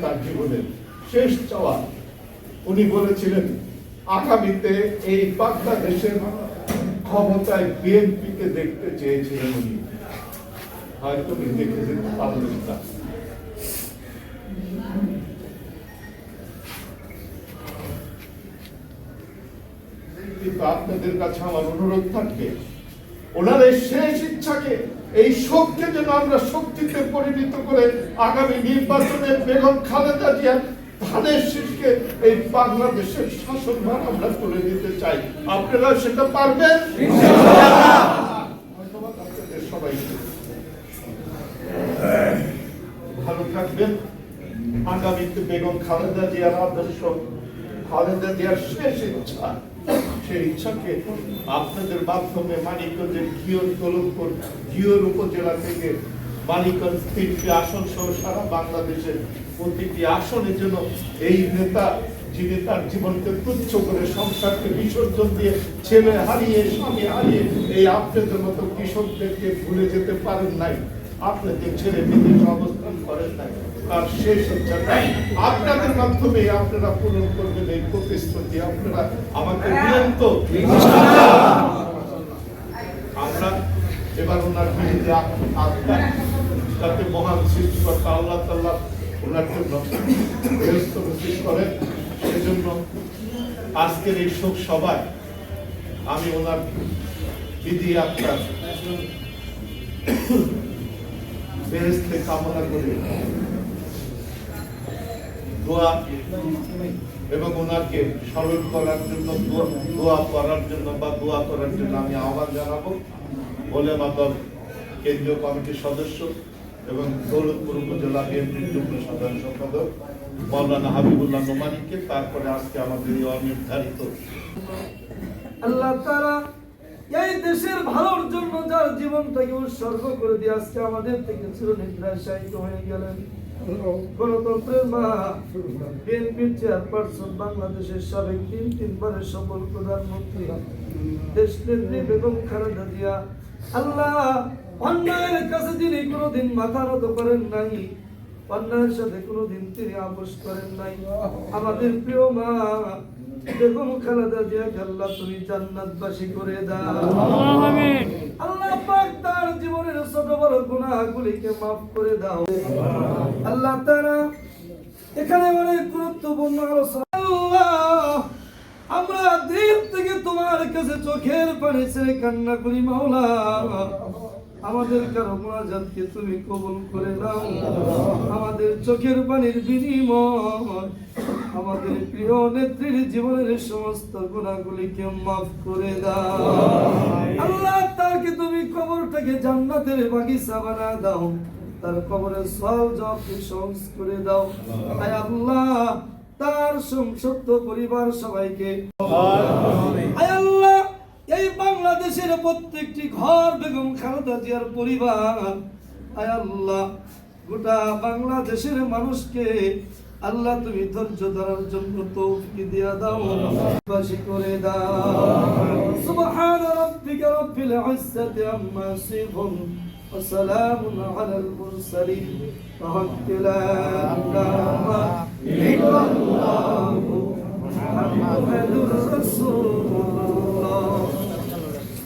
তার জীবনের শেষ চাওয়া। উনি বলেছিলেন আগামীতে এই বাংলাদেশের ক্ষমতায় বিএনপিকে দেখতে চেয়েছিলেন উনি, হয়তো দেখতে যেতে পারলেন না। কিন্তু আপনাদের কাছে আমার অনুরোধ থাকবে, ওনার এই শেষ ইচ্ছাকে, এই শোককে যেন আমরা শক্তিতে পরিণত করে আগামী নির্বাচনে বেগম খালেদা জিয়ার ধানের শীষকে এই বাংলাদেশের শাসনভার আমরা তুলে দিতে চাই। আপনারা সেটা পারবেন ইনশাআল্লাহ। ধন্যবাদ আপনাদের সবাইকে। ভালো থাকবেন। আগামীতে বেগম খালেদা জিয়ার আদর্শ, খালেদা জিয়ার শেষ ইচ্ছা, সেই ইচ্ছাকে আপনাদের মাধ্যমে মানিকগঞ্জের ঘিওর উপজেলা থেকে মানিকগঞ্জ 3টি আসন সহ সারা বাংলাদেশের প্রতিটি আসনের জন্য এই নেতা, যিনি তার জীবনকে তুচ্ছ করে সংসারকে বিসর্জন দিয়ে ছেলে হারিয়ে স্বামী হারিয়ে এই আপনাদের মতো কৃষকদেরকে ভুলে যেতে পারেন নাই, আপনাদের ছেলে বিদেশে অবস্থান করেন নাই, তার শেষ ইচ্ছাটাই আপনাদের মাধ্যমে আপনারা পূরণ করবেন। এই প্রতিশ্রুতি আপনারা আমাকে দিলেন তো। আমরা এবার ওনার বিরুদ্ধে যাতে মহান সৃষ্টিকর্তা আল্লাহ তাআলা ওনার জন্য ব্যস্ত নসিব করেন, সেজন্য আজকের এই শোক সভায় আমি ওনার বিধি আত্মার বেহেশতে কামনা করি, দোয়া এবং ওনাকে স্মরণ করার জন্য, দোয়া করার জন্য বা দোয়া করার জন্য আমি আহ্বান জানাবো। ওলেমা দল কেন্দ্রীয় কমিটির সদস্য এবং দৌলতপুর উপজেলা বিএনপির যুগ্ম সাধারণ সম্পাদক মাওলানা হাবিবুল্লাহ নোমানীকে, তারপরে আজকে আমাদের এই অনির্ধারিত আল্লাহ তাআলা এই দেশের ভালোর জন্য যার জীবনটাকে উৎসর্গ করে দিয়ে আজকে আমাদের থেকে চিরনিদ্রায় শায়িত হয়ে গেলেন গণতন্ত্রের মা, বিএনপির চেয়ারপারসন, বাংলাদেশের সাবেক তিনবারের সফল প্রধানমন্ত্রী, দেশনেত্রী বেগম খালেদা জিয়া। আল্লাহ, অন্যায়ের কাছে যিনি কোনোদিন মাথা নত করেন নাই, অন্যায়ের সাথে কোনোদিন তিনি আপোষ করেন নাই, আমাদের প্রিয় মা বেগম খালেদা জিয়াকে আল্লাহ তুমি জান্নাতবাসী করে দাও। আমিন। আল্লাহ পাক তার জীবনের ছোট বড় গুনাহগুলিকে মাফ করে দাও। আল্লাহ তাআলা এখানে অনেক গুরুত্বপূর্ণ আলোচনা। আল্লাহ, আমরা দিল থেকে তোমার কাছে চোখের পানি ছেড়ে কান্না করি মাওলা, আমাদের কারো মুনাজাতকে তুমি কবুল করে দাও। আমাদের চোখের পানির বিনিময় আমাদের প্রিয় নেত্রীর জীবনের সমস্ত গুনাহগুলিকে মাফ করে দাও। আল্লাহ, তাকে তুমি কবরটাকে জান্নাতের বাগিচা বানা দাও, তার কবরের সওয়াল জবাবকে সহজ করে দাও। আয় আল্লাহ, তার সংসপ্ত পরিবার সবাইকে, আয় আল্লাহ, এই বাংলাদেশের প্রত্যেকটি ঘর বেগম খালেদা জিয়ার পরিবার, আয় আল্লাহ, গোটা বাংলাদেশের মানুষকে আল্লাহ তুমি ধৈর্য ধরার জন্য তৌফিক দিয়া দাও, বাসী করে দাও। সুবহান রাব্বিকা রাব্বিল ইজ্জাতি আম্মা ইয়াসিফুন ওয়া সালামুন আলাল মুরসালিন ওয়া ইল্লাল্লাহু মুহাম্মাদুর রাসূলুল্লাহ।